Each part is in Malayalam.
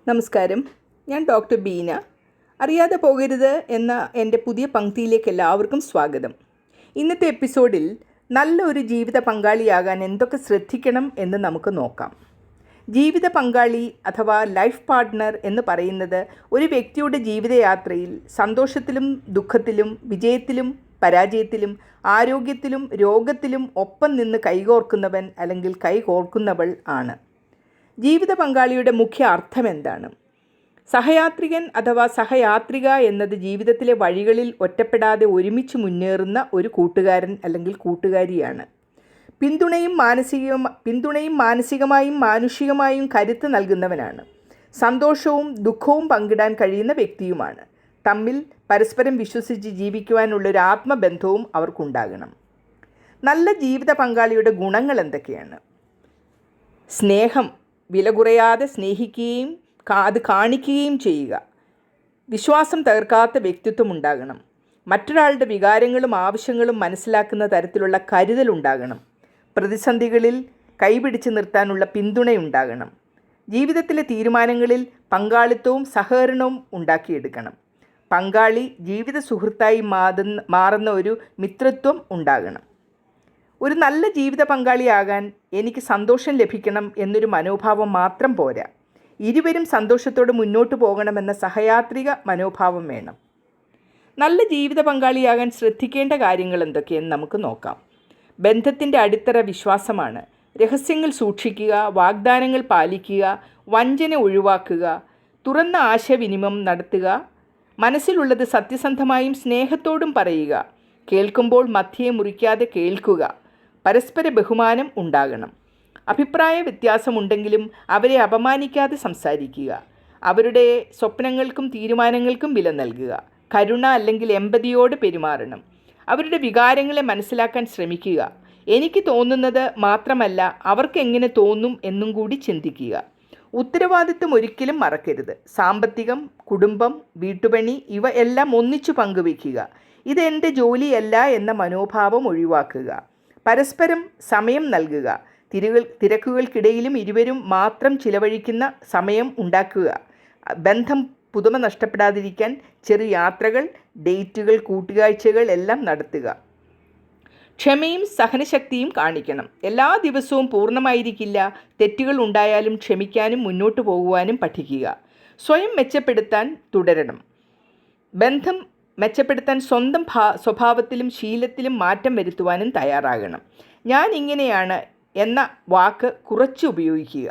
നമസ്കാരം. ഞാൻ ഡോക്ടർ ബീന. അറിയാതെ പോകരുത് എന്ന എൻ്റെ പുതിയ പങ്ക്തിയിലേക്ക് എല്ലാവർക്കും സ്വാഗതം. ഇന്നത്തെ എപ്പിസോഡിൽ നല്ലൊരു ജീവിത പങ്കാളിയാകാൻ എന്തൊക്കെ ശ്രദ്ധിക്കണം എന്ന് നമുക്ക് നോക്കാം. ജീവിത പങ്കാളി അഥവാ ലൈഫ് പാർട്ട്ണർ എന്ന് പറയുന്നത് ഒരു വ്യക്തിയുടെ ജീവിതയാത്രയിൽ സന്തോഷത്തിലും ദുഃഖത്തിലും വിജയത്തിലും പരാജയത്തിലും ആരോഗ്യത്തിലും രോഗത്തിലും ഒപ്പം നിന്ന് കൈകോർക്കുന്നവൻ അല്ലെങ്കിൽ കൈകോർക്കുന്നവൾ ആണ്. ജീവിത പങ്കാളിയുടെ മുഖ്യ അർത്ഥം എന്താണ്? സഹയാത്രികൻ അഥവാ സഹയാത്രിക എന്നത് ജീവിതത്തിലെ വഴികളിൽ ഒറ്റപ്പെടാതെ ഒരുമിച്ച് മുന്നേറുന്ന ഒരു കൂട്ടുകാരൻ അല്ലെങ്കിൽ കൂട്ടുകാരിയാണ്. പിന്തുണയും മാനസികമായും മാനുഷികമായും കരുത്ത് നൽകുന്നവനാണ്. സന്തോഷവും ദുഃഖവും പങ്കിടാൻ കഴിയുന്ന വ്യക്തിയുമാണ്. തമ്മിൽ പരസ്പരം വിശ്വസിച്ച് ജീവിക്കുവാനുള്ളൊരു ആത്മബന്ധവും അവർക്കുണ്ടാകണം. നല്ല ജീവിത പങ്കാളിയുടെ ഗുണങ്ങൾ എന്തൊക്കെയാണ്? സ്നേഹം, വില കുറയാതെ സ്നേഹിക്കുകയും അത് കാണിക്കുകയും ചെയ്യുക. വിശ്വാസം തകർക്കാത്ത വ്യക്തിത്വം ഉണ്ടാകണം. മറ്റൊരാളുടെ വികാരങ്ങളും ആവശ്യങ്ങളും മനസ്സിലാക്കുന്ന തരത്തിലുള്ള കരുതലുണ്ടാകണം. പ്രതിസന്ധികളിൽ കൈപിടിച്ച് നിർത്താനുള്ള പിന്തുണയുണ്ടാകണം. ജീവിതത്തിലെ തീരുമാനങ്ങളിൽ പങ്കാളിത്തവും സഹകരണവും ഉണ്ടാക്കിയെടുക്കണം. പങ്കാളി ജീവിത സുഹൃത്തായി മാറുന്ന ഒരു മിത്രത്വം ഉണ്ടാകണം. ഒരു നല്ല ജീവിത പങ്കാളിയാകാൻ എനിക്ക് സന്തോഷം ലഭിക്കണം എന്നൊരു മനോഭാവം മാത്രം പോരാ. ഇരുവരും സന്തോഷത്തോടെ മുന്നോട്ട് പോകണമെന്ന സഹയാത്രിക മനോഭാവം വേണം. നല്ല ജീവിത പങ്കാളിയാകാൻ ശ്രദ്ധിക്കേണ്ട കാര്യങ്ങൾ എന്തൊക്കെയെന്ന് നമുക്ക് നോക്കാം. ബന്ധത്തിൻ്റെ അടിത്തറ വിശ്വാസമാണ്. രഹസ്യങ്ങൾ സൂക്ഷിക്കുക, വാഗ്ദാനങ്ങൾ പാലിക്കുക, വഞ്ചന ഒഴിവാക്കുക, തുറന്ന ആശയവിനിമയം നടത്തുക, മനസ്സിലുള്ളത് സത്യസന്ധമായും സ്നേഹത്തോടും പറയുക, കേൾക്കുമ്പോൾ മധ്യേ മുറിക്കാതെ കേൾക്കുക, പരസ്പര ബഹുമാനം ഉണ്ടാകണം. അഭിപ്രായ വ്യത്യാസമുണ്ടെങ്കിലും അവരെ അപമാനിക്കാതെ സംസാരിക്കുക, അവരുടെ സ്വപ്നങ്ങൾക്കും തീരുമാനങ്ങൾക്കും വില നൽകുക, കരുണ അല്ലെങ്കിൽ എമ്പതിയോട് പെരുമാറണം, അവരുടെ വികാരങ്ങളെ മനസ്സിലാക്കാൻ ശ്രമിക്കുക, എനിക്ക് തോന്നുന്നത് മാത്രമല്ല അവർക്ക് എങ്ങനെ തോന്നും എന്നും കൂടി ചിന്തിക്കുക. ഉത്തരവാദിത്വം ഒരിക്കലും മറക്കരുത്. സാമ്പത്തികം, കുടുംബം, വീട്ടുപണി ഇവ എല്ലാം ഒന്നിച്ചു പങ്കുവയ്ക്കുക. ഇത് എൻ്റെ ജോലിയല്ല എന്ന മനോഭാവം ഒഴിവാക്കുക. പരസ്പരം സമയം നൽകുക. തിരക്കുകൾക്കിടയിലും ഇരുവരും മാത്രം ചിലവഴിക്കുന്ന സമയം ഉണ്ടാക്കുക. ബന്ധം പുതുമ നഷ്ടപ്പെടാതിരിക്കാൻ ചെറു യാത്രകൾ, ഡേറ്റുകൾ, കൂട്ടുകാഴ്ചകൾ എല്ലാം നടത്തുക. ക്ഷമയും സഹനശക്തിയും കാണിക്കണം. എല്ലാ ദിവസവും പൂർണ്ണമായിരിക്കില്ല. തെറ്റുകൾ ഉണ്ടായാലും ക്ഷമിക്കാനും മുന്നോട്ട് പോകുവാനും പഠിക്കുക. സ്വയം മെച്ചപ്പെടുത്താൻ തുടരണം. ബന്ധം മെച്ചപ്പെടുത്താൻ സ്വന്തം സ്വഭാവത്തിലും ശീലത്തിലും മാറ്റം വരുത്തുവാനും തയ്യാറാകണം. ഞാൻ ഇങ്ങനെയാണ് എന്ന വാക്ക് കുറച്ച് ഉപയോഗിക്കുക.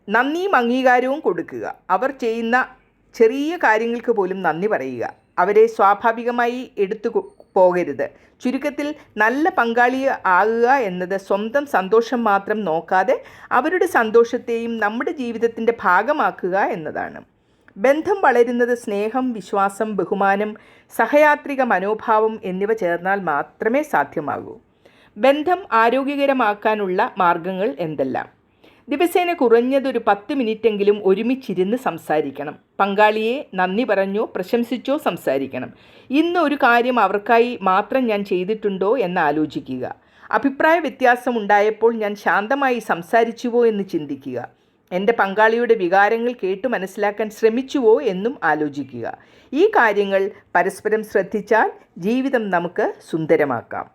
നന്ദിയും അംഗീകാരവും കൊടുക്കുക. അവർ ചെയ്യുന്ന ചെറിയ കാര്യങ്ങൾക്ക് പോലും നന്ദി പറയുക. അവരെ സ്വാഭാവികമായി എടുത്തു പോകരുത്. ചുരുക്കത്തിൽ നല്ല പങ്കാളി ആകുക എന്നത് സ്വന്തം സന്തോഷം മാത്രം നോക്കാതെ അവരുടെ സന്തോഷത്തെയും നമ്മുടെ ജീവിതത്തിൻ്റെ ഭാഗമാക്കുക എന്നതാണ്. ബന്ധം വളരുന്നത് സ്നേഹം, വിശ്വാസം, ബഹുമാനം, സഹയാത്രിക മനോഭാവം എന്നിവ ചേർന്നാൽ മാത്രമേ സാധ്യമാകൂ. ബന്ധം ആരോഗ്യകരമാക്കാനുള്ള മാർഗങ്ങൾ എന്തെല്ലാം? ദിവസേന കുറഞ്ഞതൊരു 10 മിനിറ്റെങ്കിലും ഒരുമിച്ചിരുന്ന് സംസാരിക്കണം. പങ്കാളിയെ നന്ദി പറഞ്ഞോ പ്രശംസിച്ചോ സംസാരിക്കണം. ഇന്ന് ഒരു കാര്യം അവർക്കായി മാത്രം ഞാൻ ചെയ്തിട്ടുണ്ടോ എന്ന് ആലോചിക്കുക. അഭിപ്രായ വ്യത്യാസം ഉണ്ടായപ്പോൾ ഞാൻ ശാന്തമായി സംസാരിച്ചുവോ എന്ന് ചിന്തിക്കുക. എൻ്റെ പങ്കാളിയുടെ വികാരങ്ങൾ കേട്ടു മനസ്സിലാക്കാൻ ശ്രമിച്ചുവോ എന്നും ആലോചിക്കുക. ഈ കാര്യങ്ങൾ പരസ്പരം ശ്രദ്ധിച്ചാൽ ജീവിതം നമുക്ക് സുന്ദരമാക്കാം.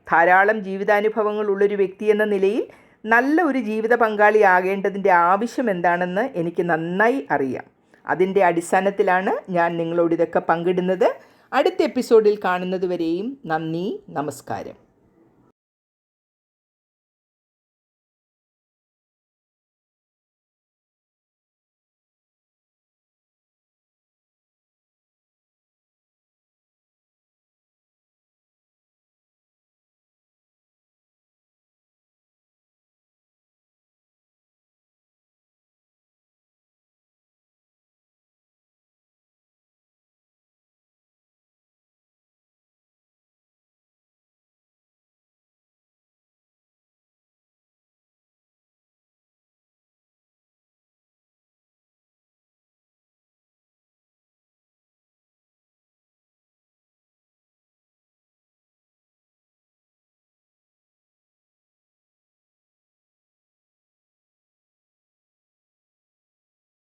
ധാരാളം ജീവിതാനുഭവങ്ങൾ ഉള്ളൊരു വ്യക്തി എന്ന നിലയിൽ നല്ല ഒരു ജീവിത പങ്കാളി ആകേണ്ടതിൻ്റെ ആവശ്യം എന്താണെന്ന് എനിക്ക് നന്നായി അറിയാം. അതിൻ്റെ അടിസ്ഥാനത്തിലാണ് ഞാൻ നിങ്ങളോട് ഇതൊക്കെ പങ്കിടുന്നത്. അടുത്ത എപ്പിസോഡിൽ കാണുന്നതുവരെയും നന്ദി, നമസ്കാരം.